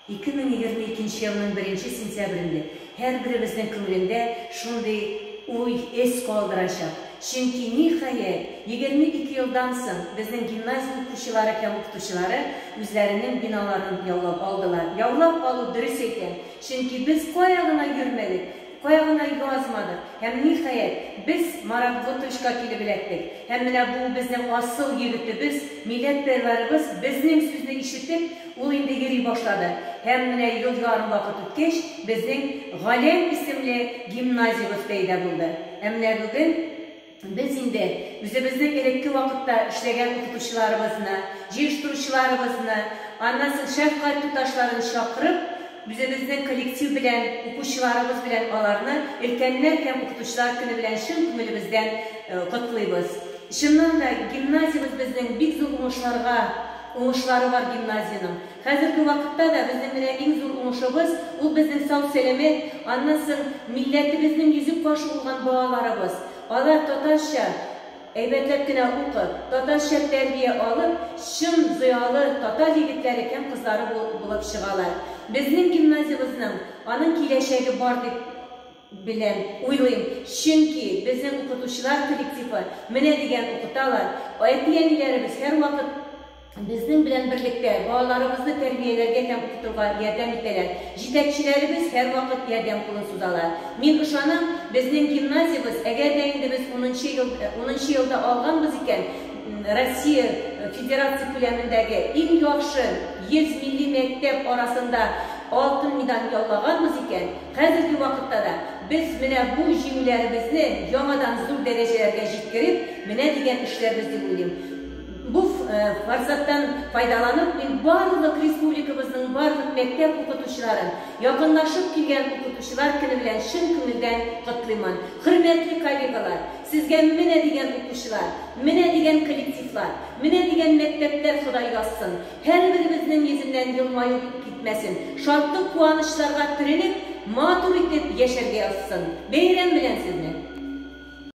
2022 yılının 1 sentyabrında her birimizin kılığında şunday uy es kaldıracak. Çünkü nihayet 22 yıldan sonra bizim gimnaziya okuşuları hem okutuşuları üzerinin binalarını yavlap aldılar. Yavlap alı dürüst eken. Çünkü biz koyağına yürümedik. Koyağına yazmadık. Hem nihayet biz Marakvotuşka kilebilektik. Hem bu bizim asıl yürütü milletperverimiz bizning sözünü işitip o indi geri başladı. Hem yıl yarım vakit ötkeş bizning Galem isimli gimnaziyamız peyda buldu. Hem bugün biz indi bizning gerekli vakitte işleyen okutuşlarımızını, jeyiştirişlerimizni, anlasın şefkat tutaşlarını şakırıp bizning kollektiv bilen, okuşlarımız bilen alarını ilkenler hem okutuşlar günü bilen şın kümülümüzden kutlayız. Şundan da gimnaziyamız bizning big zor uğuşları var gimnaziyanın. Hazırki vakitte da bizim en zor uğuşumuz, o bizim sağ selamet, anlasın milletimizin yüzük başı olan bağlarımız. Allah totaşça, eybetlekine okup, totaşça terbiye alıp, şın ziyalı, total yigitleri hem kızları bulup çıgalar. Bizim gimnaziyamızın anın kileşeği var bilen uylayım. Çünkü bizim okutuşlar kolektifi mene degen okutalar. O etiyenilerimiz her vakit bizim bilen birlikte bağlarımızı terbiyelerge hem okuturga yardım ettiler. Jitekçilerimiz her vakit yardım kılın suzalar. Min ışanım bizim gimnaziyamız eğer deyinde biz 10. yılda alganımız iken Россия Federatsiya külemindeki en yaxşı 100 milli mektep arasında altın medal yollaganımız iken hazırki vakitte da biz bu jimlerimizni yamadan zor derecelerge jitkirip degen işlerimizni bulayım. Bu fırsattan faydalanıp barlık respublikamızın barlık mektep okutuşların yakınlaşıp kelgen okutuşlar günü bilen şın kümülden kutlayman. Hürmetli kollegalar, sizge degen okutuşlar, degen kollektivlar, degen mektepler Xuday yazsın. Her birimizin yüzünden yılmayıp gitmesin. Şartlı kuanışlarga tirilip maturitet yeşerge yazsın. Beyren bilen sizni.